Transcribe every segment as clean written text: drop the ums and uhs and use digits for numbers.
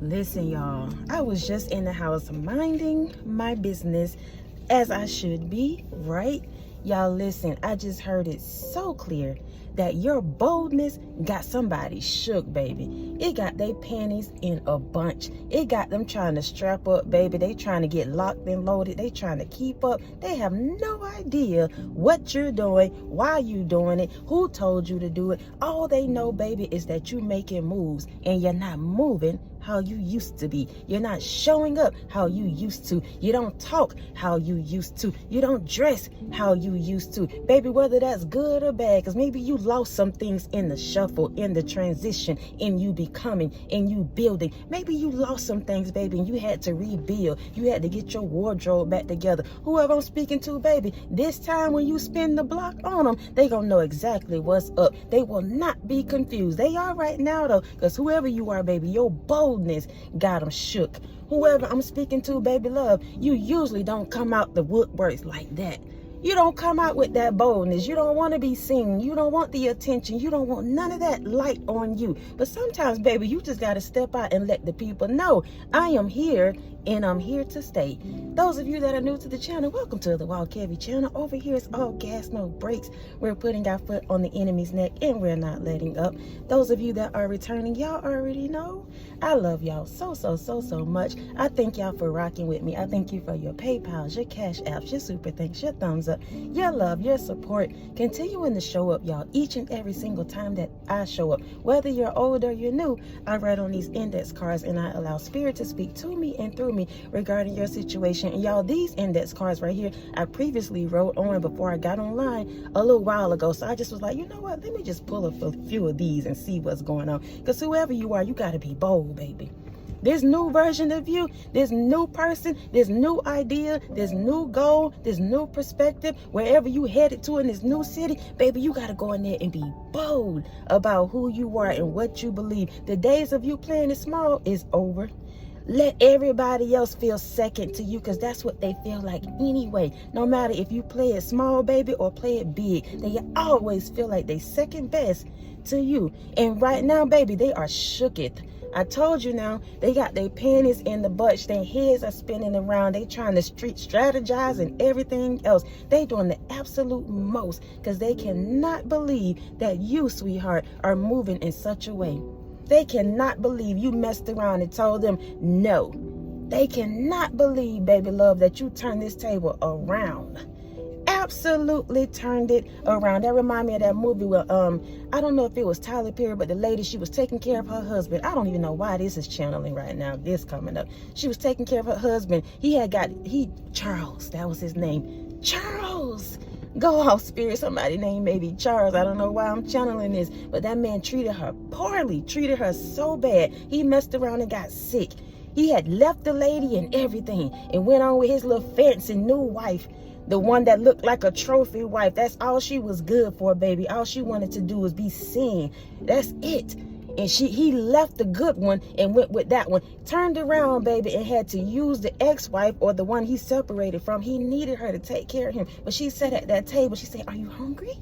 Listen, y'all, I was just in the house minding my business as I should be, right? Y'all, listen, I just heard it so clear that your boldness got somebody shook, baby. It got their panties in a bunch. It got them trying to strap up, baby. They trying to get locked and loaded. They trying to keep up. They have no idea what you're doing, why you doing it, who told you to do it. All they know, baby, is that you making moves and you're not moving how you used to be. You're not showing up how you used to. You don't talk how you used to. You don't dress how you used to. Baby, whether that's good or bad, because maybe you lost some things in the shuffle, in the transition, in you becoming, in you building. Maybe you lost some things, baby, and you had to rebuild. You had to get your wardrobe back together. Whoever I'm speaking to, baby, this time when you spin the block on them, they gonna know exactly what's up. They will not be confused. They are right now, though, because whoever you are, baby, your boldness got them shook. Whoever I'm speaking to, baby love, you usually don't come out the woodworks like that. You don't come out with that boldness. You don't want to be seen. You don't want the attention. You don't want none of that light on you. But sometimes, baby, you just got to step out and let the people know I am here and I'm here to stay. Those of you that are new to the channel, welcome to the Wild Kevy channel. Over here it's all gas, no brakes. We're putting our foot on the enemy's neck and we're not letting up. Those of you that are returning, y'all already know I love y'all so much. I thank y'all for rocking with me. I thank you for your PayPals, your Cash Apps, your super thanks, your thumbs up, your love, your support. Continuing to show up, y'all, each and every single time that I show up. Whether you're old or you're new, I write on these index cards and I allow Spirit to speak to me and through me regarding your situation. And y'all, these index cards right here, I previously wrote on before I got online a little while ago. So I just was like, you know what? Let me just pull a few of these and see what's going on. Because whoever you are, you got to be bold, baby. This new version of you, this new person, this new idea, this new goal, this new perspective, wherever you headed to in this new city, baby, you got to go in there and be bold about who you are and what you believe. The days of you playing it small is over. Let everybody else feel second to you, because that's what they feel like anyway. No matter if you play it small, baby, or play it big, they always feel like they second best to you. And right now, baby, they are shooketh. I told you now, they got their panties in the butt. Their heads are spinning around. They trying to street strategize and everything else. They doing the absolute most because they cannot believe that you, sweetheart, are moving in such a way. They cannot believe you messed around and told them no. They cannot believe, baby love, that you turned this table around. Absolutely turned it around. That remind me of that movie where I don't know if it was Tyler Perry, but the lady, she was taking care of her husband. I don't even know why this is channeling right now, this coming up. She was taking care of her husband. Charles, that was his name. Charles. Go off, Spirit. Somebody named maybe Charles. I don't know why I'm channeling this, but that man treated her poorly, treated her so bad. He messed around and got sick. He had left the lady and everything and went on with his little fancy new wife. The one that looked like a trophy wife. That's all she was good for, baby. All she wanted to do was be seen. That's it. And he left the good one and went with that one. Turned around, baby, and had to use the ex-wife or the one he separated from. He needed her to take care of him. But she sat at that table. She said, "Are you hungry?"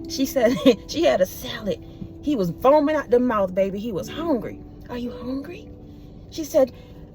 She said she had a salad. He was foaming out the mouth, baby. He was hungry. "Are you hungry?" She said,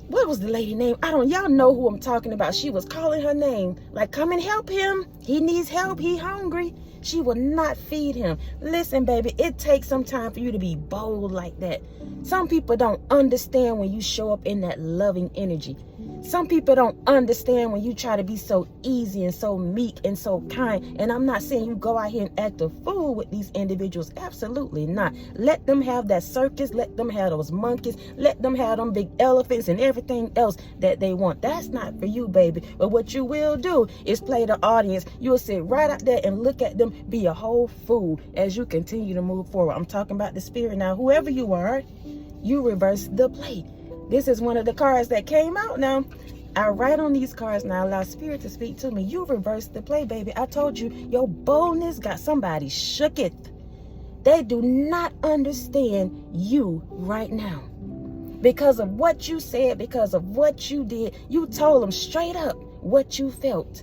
what was the lady name? Y'all know who I'm talking about. She was calling her name, like, come and help him. He needs help. He hungry. She will not feed him. Listen, baby, it takes some time for you to be bold like that. Some people don't understand when you show up in that loving energy. Some people don't understand when you try to be so easy and so meek and so kind. And I'm not saying you go out here and act a fool with these individuals. Absolutely not. Let them have that circus. Let them have those monkeys. Let them have them big elephants and everything else that they want. That's not for you, baby. But what you will do is play the audience. You'll sit right out there and look at them be a whole fool as you continue to move forward. I'm talking about the Spirit now. Whoever you are, you reverse the play. This is one of the cards that came out now. I write on these cards now, allow Spirit to speak to me. You reverse the play, baby. I told you, your boldness got somebody shooketh. They do not understand you right now. Because of what you said, because of what you did, you told them straight up what you felt.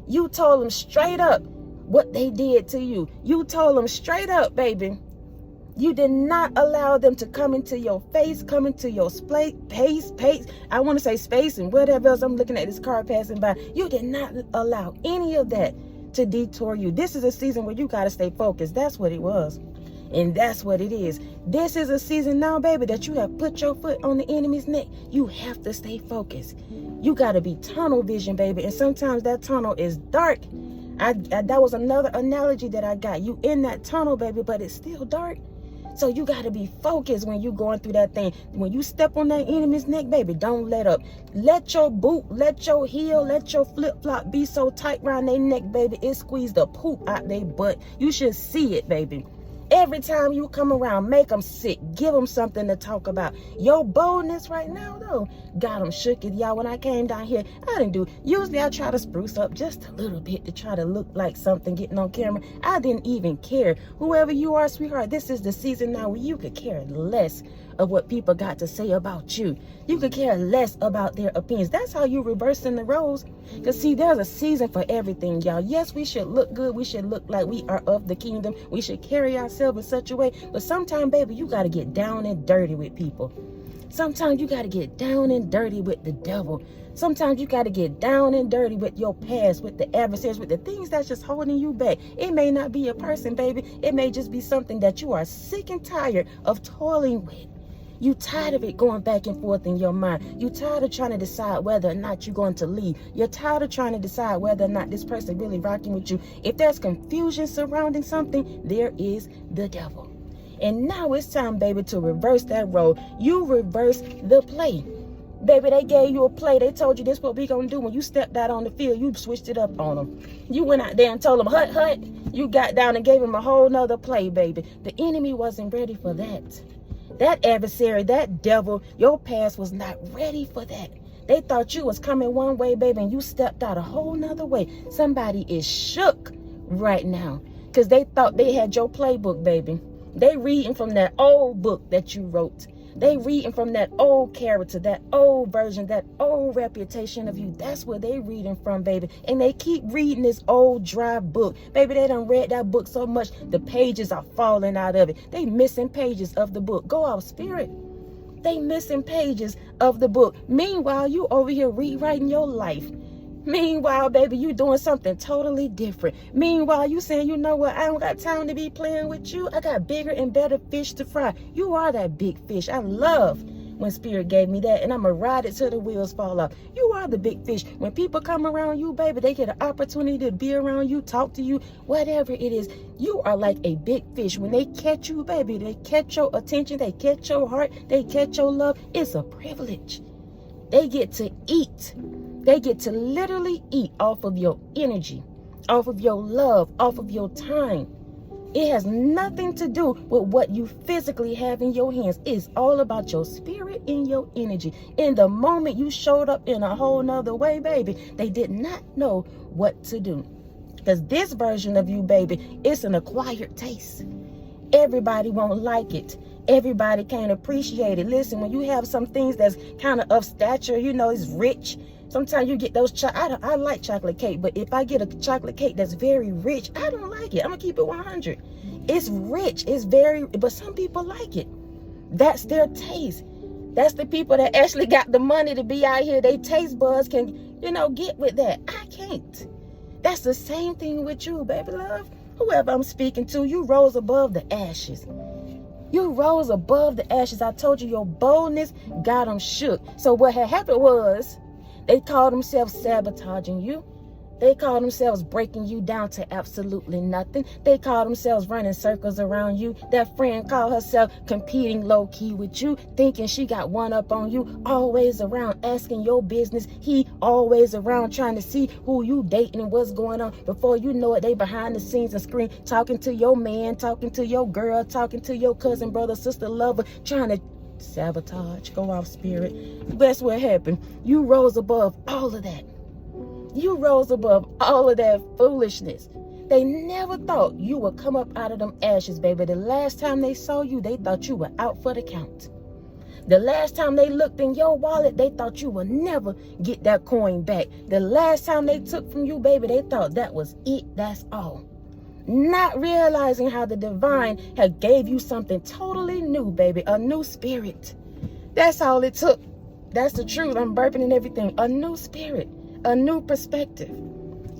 You told them straight up what they did to you. You told them straight up, baby, You did not allow them to come into your face, come into your pace. I want to say space and whatever else. I'm looking at this car passing by. You did not allow any of that to detour you. This is a season where you got to stay focused. That's what it was. And that's what it is. This is a season now, baby, that you have put your foot on the enemy's neck. You have to stay focused. You got to be tunnel vision, baby. And sometimes that tunnel is dark. That was another analogy that I got. You in that tunnel, baby, but it's still dark. So you got to be focused when you're going through that thing. When you step on that enemy's neck, baby, don't let up. Let your boot, let your heel, let your flip-flop be so tight around their neck, baby, it squeezed the poop out their butt. You should see it, baby. Every time you come around, make them sick. Give them something to talk about. Your boldness right now, though, got them shook. Y'all, when I came down here, I didn't do. Usually, I try to spruce up just a little bit to try to look like something getting on camera. I didn't even care. Whoever you are, sweetheart, this is the season now where you could care less of what people got to say about you. You could care less about their opinions. That's how you reversing the roles. Because see, there's a season for everything, y'all. Yes, we should look good. We should look like we are of the kingdom. We should carry ourselves in such a way. But sometimes, baby, you got to get down and dirty with people. Sometimes you got to get down and dirty with the devil. Sometimes you got to get down and dirty with your past, with the adversaries, with the things that's just holding you back. It may not be a person, baby. It may just be something that you are sick and tired of toiling with. You tired of it going back and forth in your mind. You tired of trying to decide whether or not you're going to leave. You're tired of trying to decide whether or not this person really rocking with you. If there's confusion surrounding something, there is the devil. And now it's time, baby, to reverse that role. You reverse the play. Baby, they gave you a play. They told you this what we gonna do. When you stepped out on the field, you switched it up on them. You went out there and told them, hut. You got down and gave them a whole nother play, baby. The enemy wasn't ready for that. That adversary, that devil, your past was not ready for that. They thought you was coming one way, baby, and you stepped out a whole nother way. Somebody is shook right now because they thought they had your playbook, baby. They reading from that old book that you wrote. They reading from that old character, that old version, that old reputation of you. That's where they reading from, baby. And they keep reading this old dry book. Baby, they done read that book so much, the pages are falling out of it. They missing pages of the book. Go out, spirit. They missing pages of the book. Meanwhile, you over here rewriting your life. Meanwhile, baby, you doing something totally different. Meanwhile, you saying, you know what, I don't got time to be playing with you. I got bigger and better fish to fry. You are that big fish. I love when Spirit gave me that, and I'm going to ride it till the wheels fall off. You are the big fish. When people come around you, baby, they get an opportunity to be around you, talk to you, whatever it is. You are like a big fish. When they catch you, baby, they catch your attention, they catch your heart, they catch your love. It's a privilege. They get to eat. They get to literally eat off of your energy, off of your love, off of your time. It has nothing to do with what you physically have in your hands. It's all about your spirit and your energy. In the moment you showed up in a whole nother way, baby, they did not know what to do. Because this version of you, baby, it's an acquired taste. Everybody won't like it. Everybody can't appreciate it. Listen, when you have some things that's kind of stature, you know, it's rich. Sometimes you get those, I like chocolate cake, but if I get a chocolate cake that's very rich, I don't like it. I'm going to keep it 100. It's rich. It's very, but some people like it. That's their taste. That's the people that actually got the money to be out here. They taste buds can, you know, get with that. I can't. That's the same thing with you, baby love. Whoever I'm speaking to, you rose above the ashes. You rose above the ashes. I told you your boldness got them shook. So what had happened was, they called themselves sabotaging you. They called themselves breaking you down to absolutely nothing. They called themselves running circles around you. That friend called herself competing low-key with you, thinking she got one up on you, always around asking your business. He always around trying to see who you dating and what's going on. Before you know it, they behind the scenes and screen, talking to your man, talking to your girl, talking to your cousin, brother, sister, lover, trying to sabotage, go off spirit. That's what happened. You rose above all of that. You rose above all of that foolishness. They never thought you would come up out of them ashes, baby. The last time they saw you, they thought you were out for the count. The last time they looked in your wallet, they thought you would never get that coin back. The last time they took from you, baby, they thought that was it. That's all. Not realizing how the divine had gave you something totally new, baby. A new spirit. That's all it took. That's the truth. I'm burping and everything. A new spirit. A new perspective.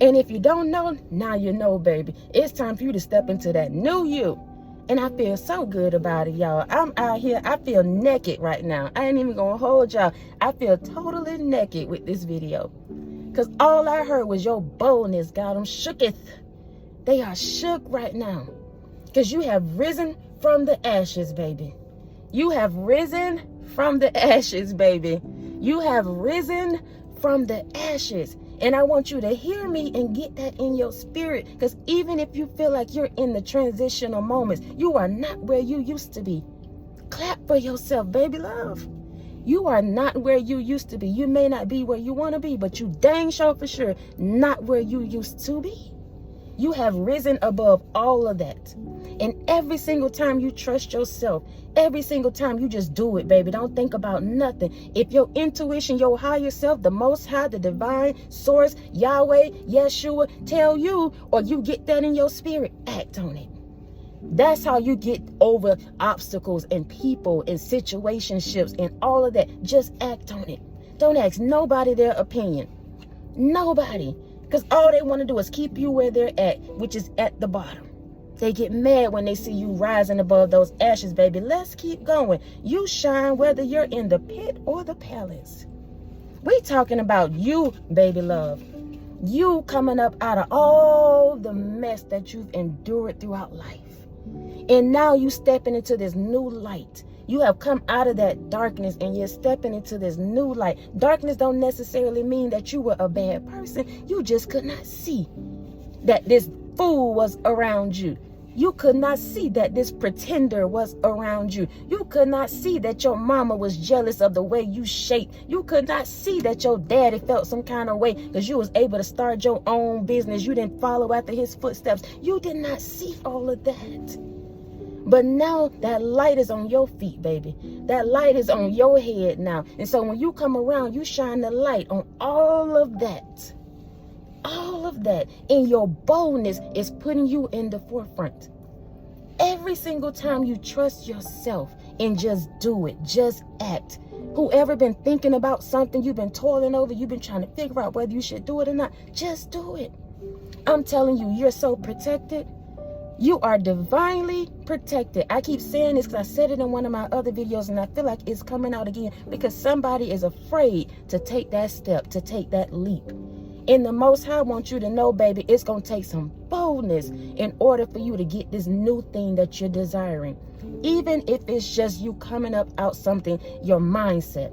And if you don't know, now you know, baby. It's time for you to step into that new you. And I feel so good about it, y'all. I'm out here. I feel naked right now. I ain't even gonna hold y'all. I feel totally naked with this video. Because all I heard was your boldness, God. I'm shooketh. They are shook right now. Because you have risen from the ashes, baby. You have risen from the ashes, baby. You have risen from the ashes. And I want you to hear me and get that in your spirit. Because even if you feel like you're in the transitional moments, you are not where you used to be. Clap for yourself, baby love. You are not where you used to be. You may not be where you want to be, but you dang sure for sure not where you used to be. You have risen above all of that. And every single time you trust yourself, every single time you just do it, baby. Don't think about nothing. If your intuition, your higher self, the Most High, the divine source, Yahweh, Yeshua, tell you, or you get that in your spirit, act on it. That's how you get over obstacles and people and situationships and all of that. Just act on it. Don't ask nobody their opinion. Nobody. Because all they want to do is keep you where they're at, which is at the bottom. They get mad when they see you rising above those ashes, baby. Let's keep going. You shine whether you're in the pit or the palace. We talking about you, baby love. You coming up out of all the mess that you've endured throughout life. And now you stepping into this new light. You have come out of that darkness and you're stepping into this new light. Darkness don't necessarily mean that you were a bad person. You just could not see that this fool was around you. You could not see that this pretender was around you. You could not see that your mama was jealous of the way you shaped. You could not see that your daddy felt some kind of way because you was able to start your own business. You didn't follow after his footsteps. You did not see all of that. But now that light is on your feet, baby. That light is on your head now. And so when you come around, you shine the light on all of that. All of that. And your boldness is putting you in the forefront. Every single time you trust yourself and just do it, just act. Whoever been thinking about something you've been toiling over, you've been trying to figure out whether you should do it or not, just do it. I'm telling you, you're so protected. You are divinely protected. I keep saying this because I said it in one of my other videos and I feel like it's coming out again because somebody is afraid to take that step, to take that leap. And the Most High wants you to know, baby, it's going to take some boldness in order for you to get this new thing that you're desiring. Even if it's just you coming up out something, your mindset.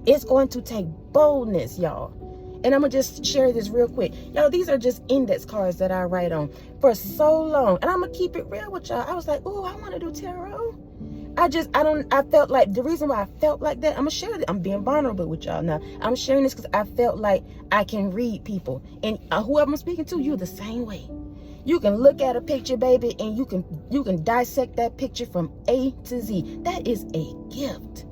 It's going to take boldness, y'all. And I'm going to just share this real quick. Y'all, these are just index cards that I write on for so long. And I'm going to keep it real with y'all. I was like, oh, I want to do tarot. I felt like the reason why I felt like that, I'm going to share it. I'm being vulnerable with y'all now. I'm sharing this because I felt like I can read people. And whoever I'm speaking to, you're the same way. You can look at a picture, baby, and you can dissect that picture from A to Z. That is a gift.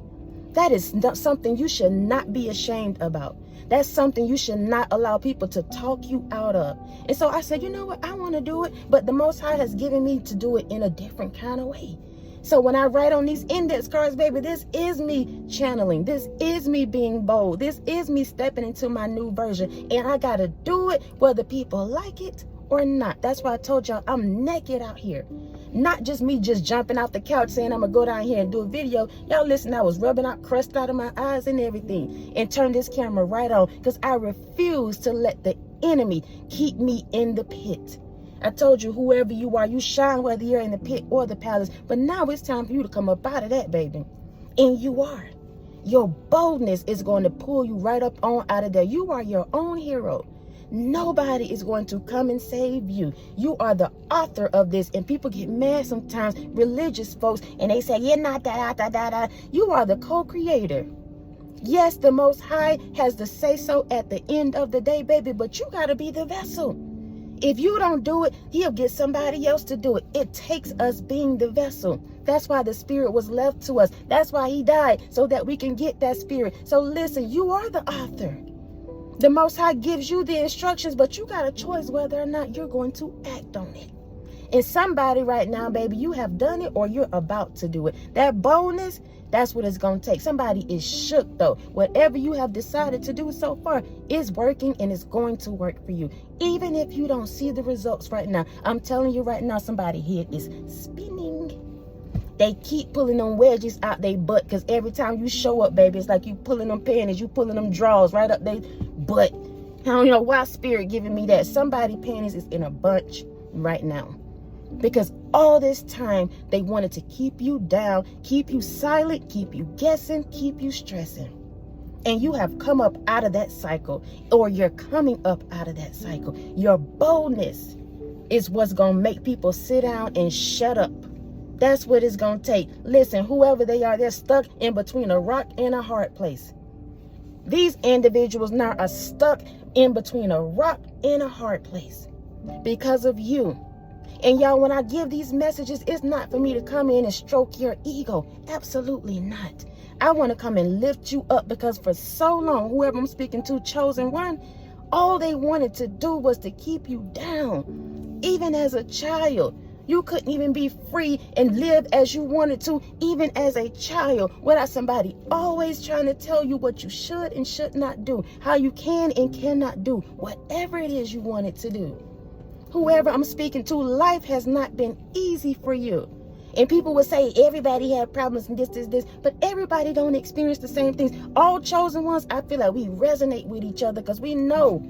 That is something you should not be ashamed about. That's something you should not allow people to talk you out of. And so I said, you know what? I want to do it. But the Most High has given me to do it in a different kind of way. So when I write on these index cards, baby, this is me channeling. This is me being bold. This is me stepping into my new version. And I got to do it whether people like it or not. That's why I told y'all I'm naked out here. Not just me just jumping off the couch saying I'm going to go down here and do a video. Y'all listen, I was rubbing out crust out of my eyes and everything. And turn this camera right on. Because I refuse to let the enemy keep me in the pit. I told you, whoever you are, you shine whether you're in the pit or the palace. But now it's time for you to come up out of that, baby. And you are. Your boldness is going to pull you right up on out of there. You are your own hero. Nobody is going to come and save you. You are the author of this. And people get mad sometimes, religious folks, and they say, you're not da. You are the co-creator. Yes, the Most High has the say-so at the end of the day, baby, but you got to be the vessel. If you don't do it, he'll get somebody else to do it. It takes us being the vessel. That's why the spirit was left to us. That's why he died, so that we can get that spirit. So listen, you are the author. The Most High gives you the instructions, but you got a choice whether or not you're going to act on it. And somebody right now, baby, you have done it or you're about to do it. That boldness, that's what it's going to take. Somebody is shook, though. Whatever you have decided to do so far is working and it's going to work for you. Even if you don't see the results right now, I'm telling you right now, somebody here is spinning. They keep pulling them wedges out their butt because every time you show up, baby, it's like you pulling them panties, you pulling them drawers right up their butt. I don't know why spirit giving me that. Somebody panties is in a bunch right now. Because all this time they wanted to keep you down, keep you silent, keep you guessing, keep you stressing. And you have come up out of that cycle, or you're coming up out of that cycle. Your boldness is what's going to make people sit down and shut up. That's what it's going to take. Listen, whoever they are, they're stuck in between a rock and a hard place. These individuals now are stuck in between a rock and a hard place because of you. And y'all, when I give these messages, it's not for me to come in and stroke your ego. Absolutely not. I want to come and lift you up because for so long, whoever I'm speaking to, chosen one, all they wanted to do was to keep you down. Even as a child, you couldn't even be free and live as you wanted to, even as a child, without somebody always trying to tell you what you should and should not do, how you can and cannot do, whatever it is you wanted to do. Whoever I'm speaking to, life has not been easy for you. And people will say everybody had problems and this, but everybody don't experience the same things. All chosen ones, I feel like we resonate with each other because we know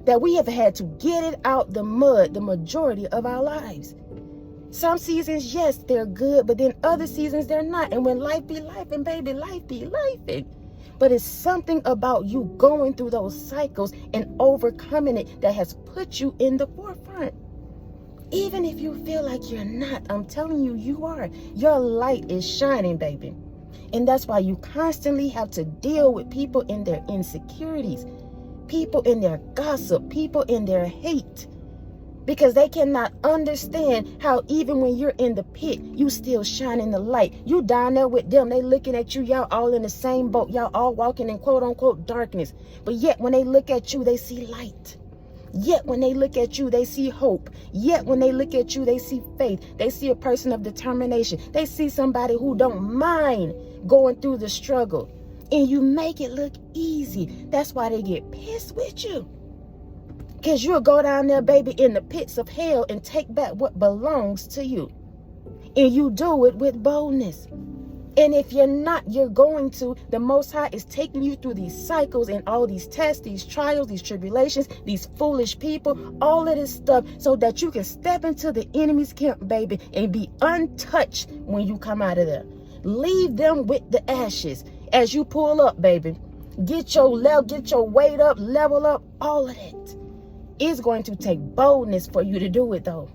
that we have had to get it out the mud the majority of our lives. Some seasons, yes, they're good, but then other seasons, they're not. And when life be life, and baby, life be life. But it's something about you going through those cycles and overcoming it that has put you in the forefront. Even if you feel like you're not, I'm telling you, you are. Your light is shining, baby. And that's why you constantly have to deal with people in their insecurities, people in their gossip, people in their hate. Because they cannot understand how even when you're in the pit, you still shining the light. You down there with them. They looking at you. Y'all all in the same boat. Y'all all walking in quote unquote darkness. But yet when they look at you, they see light. Yet when they look at you, they see hope. Yet when they look at you, they see faith. They see a person of determination. They see somebody who don't mind going through the struggle. And you make it look easy. That's why they get pissed with you. Because you'll go down there, baby, in the pits of hell and take back what belongs to you. And you do it with boldness. And if you're not, you're going to. The Most High is taking you through these cycles and all these tests, these trials, these tribulations, these foolish people, all of this stuff so that you can step into the enemy's camp, baby, and be untouched when you come out of there. Leave them with the ashes as you pull up, baby. Get your weight up, level up, all of that. It's going to take boldness for you to do it, though.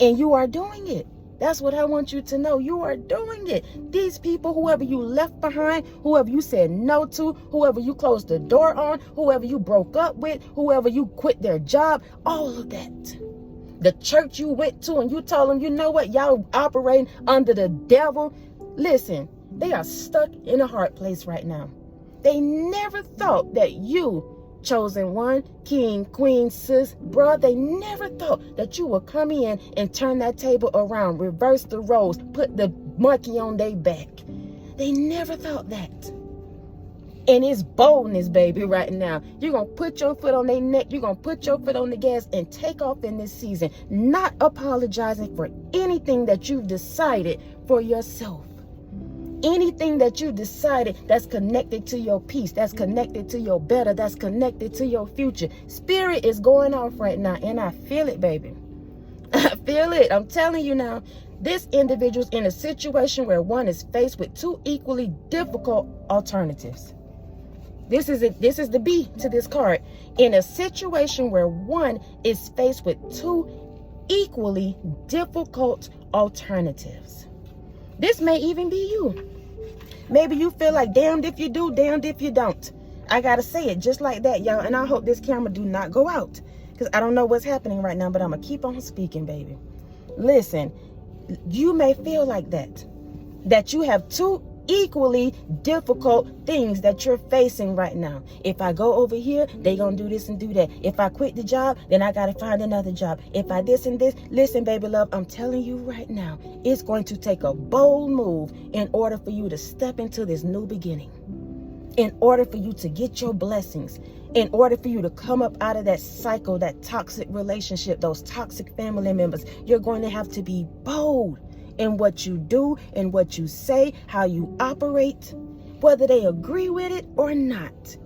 And you are doing it. That's what I want you to know. You are doing it. These people, whoever you left behind, whoever you said no to, whoever you closed the door on, whoever you broke up with, whoever you quit their job, all of that. The church you went to and you told them, you know what, y'all operating under the devil. Listen, they are stuck in a hard place right now. They never thought that you, chosen one, king, queen, sis, bruh, they never thought that you would come in and turn that table around, reverse the roles, put the monkey on their back. They never thought that. And it's boldness, baby, right now. You're going to put your foot on their neck. You're going to put your foot on the gas and take off in this season, not apologizing for anything that you've decided for yourself. Anything that you decided that's connected to your peace, that's connected to your better, that's connected to your future. Spirit is going off right now, and I feel it, baby. I feel it. I'm telling you now, this individual's in a situation where one is faced with two equally difficult alternatives. This is the B to this card. In a situation where one is faced with two equally difficult alternatives. This may even be you. Maybe you feel like damned if you do, damned if you don't. I gotta say it just like that, y'all. And I hope this camera do not go out, because I don't know what's happening right now, but I'm gonna keep on speaking, baby. Listen, you may feel like that you have two equally difficult things that you're facing right now. If I go over here, they gonna do this and do that. If I quit the job, then I gotta find another job. If I this and this, listen, baby love, I'm telling you right now, it's going to take a bold move in order for you to step into this new beginning, in order for you to get your blessings, in order for you to come up out of that cycle, that toxic relationship, those toxic family members. You're going to have to be bold in what you do and what you say, how you operate, whether they agree with it or not.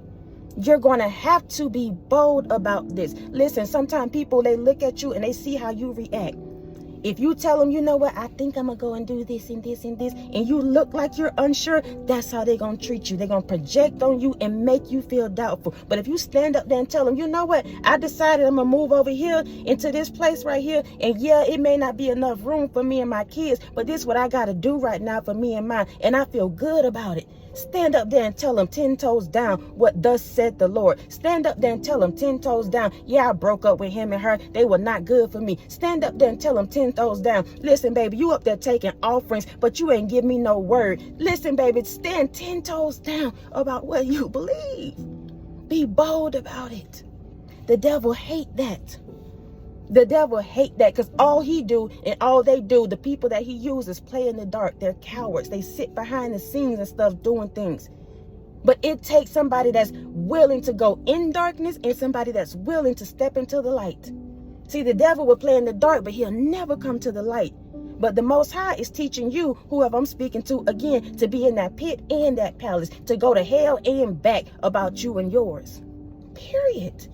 You're going to have to be bold about this. Listen, sometimes people, they look at you and they see how you react. If you tell them, you know what, I think I'm going to go and do this and this and this, and you look like you're unsure, that's how they're going to treat you. They're going to project on you and make you feel doubtful. But if you stand up there and tell them, you know what, I decided I'm going to move over here into this place right here, and yeah, it may not be enough room for me and my kids, but this is what I got to do right now for me and mine, and I feel good about it. Stand up there and tell them 10 toes down what thus said the Lord. Stand up there and tell them 10 toes down, yeah, I broke up with him and her. They were not good for me. Stand up there and tell them 10 toes down. Listen, baby, you up there taking offerings, but you ain't give me no word. Listen, baby, stand 10 toes down about what you believe. Be bold about it. The devil hate that. The devil hate that, because all he do and all they do, the people that he uses, play in the dark. They're cowards. They sit behind the scenes and stuff doing things. But it takes somebody that's willing to go in darkness and somebody that's willing to step into the light. See, the devil will play in the dark, but he'll never come to the light. But the Most High is teaching you, whoever I'm speaking to, again, to be in that pit and that palace, to go to hell and back about you and yours. Period.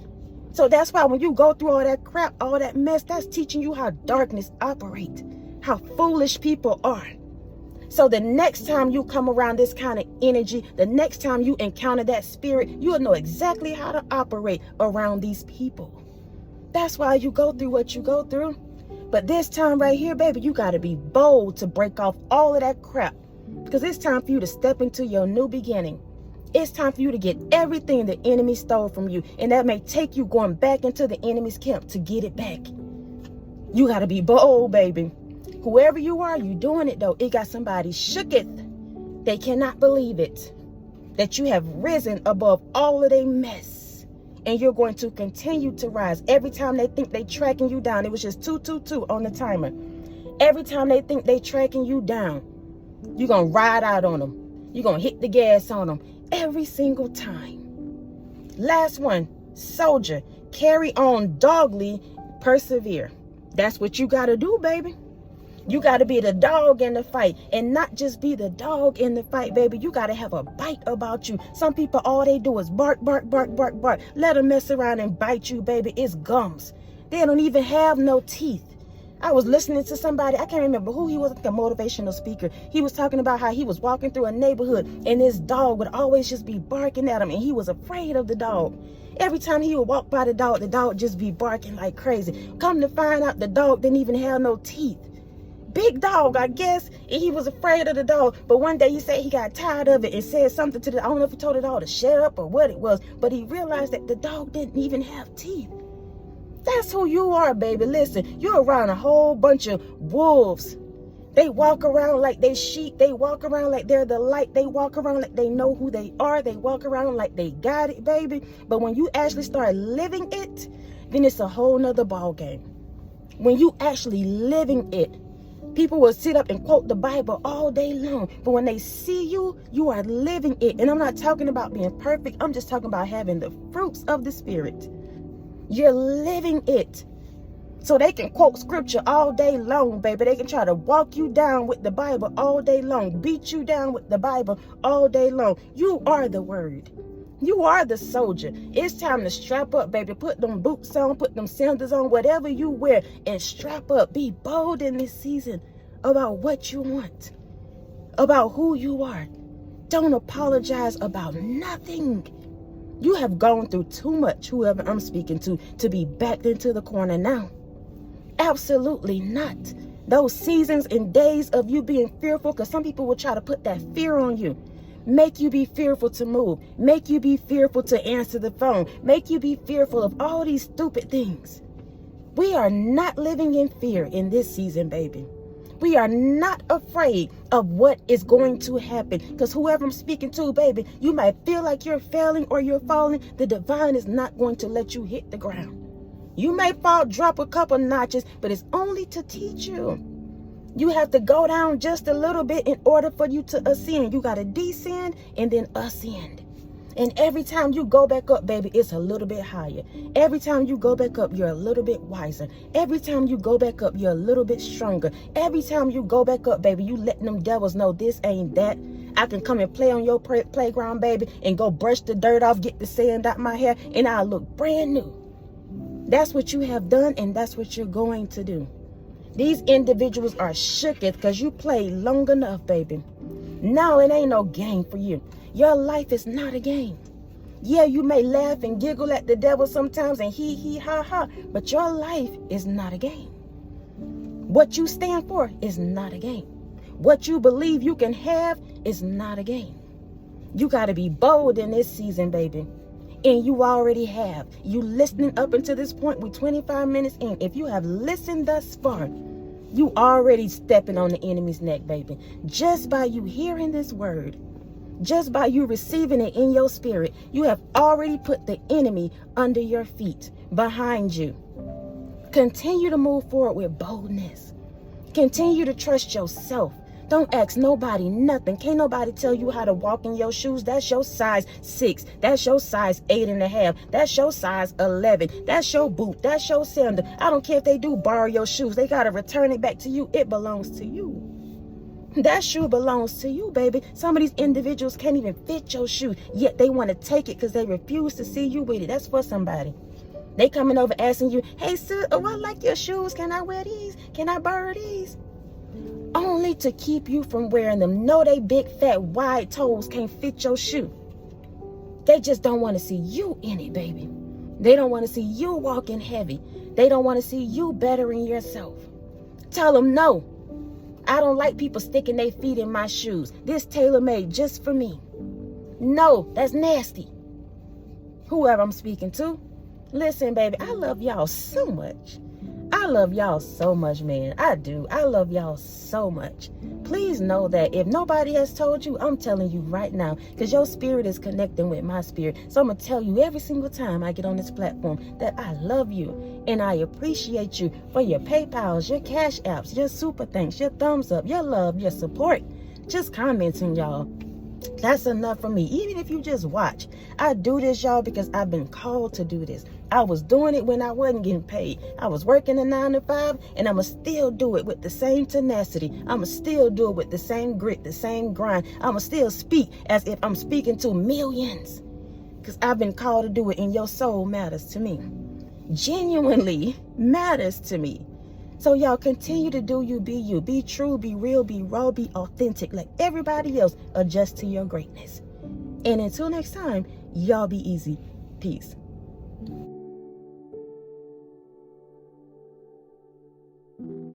So that's why when you go through all that crap, all that mess, that's teaching you how darkness operates, how foolish people are. So the next time you come around this kind of energy, the next time you encounter that spirit, you'll know exactly how to operate around these people. That's why you go through what you go through. But this time right here, baby, you got to be bold to break off all of that crap, because it's time for you to step into your new beginning. It's time for you to get everything the enemy stole from you. And that may take you going back into the enemy's camp to get it back. You got to be bold, baby. Whoever you are, you doing it though. It got somebody shooketh. They cannot believe it. That you have risen above all of their mess. And you're going to continue to rise. Every time they think they tracking you down, it was just 222 on the timer. Every time they think they tracking you down, you're going to ride out on them. You're going to hit the gas on them. Every single time. Last one, soldier, carry on doggedly, persevere. That's what you got to do, baby. You got to be the dog in the fight, and not just be the dog in the fight, baby. You got to have a bite about you. Some people, all they do is bark, bark, bark, bark, bark. Let them mess around and bite you, baby. It's gums. They don't even have no teeth. I was listening to somebody, I can't remember who he was, like a motivational speaker. He was talking about how he was walking through a neighborhood and this dog would always just be barking at him, and he was afraid of the dog. Every time he would walk by the dog just be barking like crazy. Come to find out, the dog didn't even have no teeth. Big dog, I guess, and he was afraid of the dog. But one day he said he got tired of it and said something to the, I don't know if he told the dog to shut up or what it was, but he realized that the dog didn't even have teeth. That's who you are, baby. Listen, you're around a whole bunch of wolves. They walk around like they sheep. They walk around like they're the light. They walk around like they know who they are. They walk around like they got it, baby. But when you actually start living it, then it's a whole nother ball game. When you actually living it, people will sit up and quote the Bible all day long. But when they see you, you are living it. And I'm not talking about being perfect. I'm just talking about having the fruits of the Spirit. You're living it. So they can quote scripture all day long, baby. They can try to walk you down with the Bible all day long. Beat you down with the Bible all day long. You are the word. You are the soldier. It's time to strap up, baby. Put them boots on, put them sandals on, whatever you wear, and strap up. Be bold in this season about what you want, about who you are. Don't apologize about nothing. You have gone through too much, whoever I'm speaking to be backed into the corner now. Absolutely not. Those seasons and days of you being fearful, because some people will try to put that fear on you. Make you be fearful to move. Make you be fearful to answer the phone. Make you be fearful of all these stupid things. We are not living in fear in this season, baby. We are not afraid of what is going to happen, because whoever I'm speaking to, baby, you might feel like you're failing or you're falling. The divine is not going to let you hit the ground. You may drop a couple notches, but it's only to teach you. You have to go down just a little bit in order for you to ascend. You got to descend and then ascend. And every time you go back up, baby, it's a little bit higher. Every time you go back up, you're a little bit wiser. Every time you go back up, you're a little bit stronger. Every time you go back up, baby, you letting them devils know this ain't that. I can come and play on your playground, baby, and go brush the dirt off, get the sand out my hair, and I'll look brand new. That's what you have done, and that's what you're going to do. These individuals are shooketh because you played long enough, baby. No, it ain't no game for you. Your life is not a game. Yeah, you may laugh and giggle at the devil sometimes and he, ha, ha, but your life is not a game. What you stand for is not a game. What you believe you can have is not a game. You got to be bold in this season, baby. And you already have. You listening up until this point, we're 25 minutes in. If you have listened thus far, you already stepping on the enemy's neck, baby. Just by you hearing this word, just by you receiving it in your spirit, you have already put the enemy under your feet, behind you. Continue to move forward with boldness. Continue to trust yourself. Don't ask nobody nothing. Can't nobody tell you how to walk in your shoes. That's your size 6. That's your size 8.5. That's your size 11. That's your boot. That's your sandal. I don't care if they do borrow your shoes. They got to return it back to you. It belongs to you. That shoe belongs to you, baby. Some of these individuals can't even fit your shoe, yet they want to take it because they refuse to see you with it. That's for somebody. They coming over asking you, hey, sir, oh, I like your shoes. Can I wear these? Can I borrow these? Only to keep you from wearing them. No, they big, fat, wide toes can't fit your shoe. They just don't want to see you in it, baby. They don't want to see you walking heavy. They don't want to see you bettering yourself. Tell them no. I don't like people sticking their feet in my shoes. This tailor-made just for me. No, that's nasty. Whoever I'm speaking to. Listen, baby, I love y'all so much. I love y'all so much, man. I do. I love y'all so much. Please know that if nobody has told you, I'm telling you right now, because your spirit is connecting with my spirit. So I'm going to tell you every single time I get on this platform that I love you and I appreciate you for your PayPals, your Cash Apps, your super thanks, your thumbs up, your love, your support. Just commenting, y'all. That's enough for me. Even if you just watch. I do this, y'all, because I've been called to do this. I was doing it when I wasn't getting paid. I was working a 9 to 5, and I'ma still do it with the same tenacity. I'ma still do it with the same grit, the same grind. I'ma still speak as if I'm speaking to millions, because I've been called to do it, and your soul matters to me. Genuinely matters to me. So y'all continue to do you, be you. Be true, be real, be raw, be authentic. Let everybody else adjust to your greatness. And until next time, y'all be easy. Peace.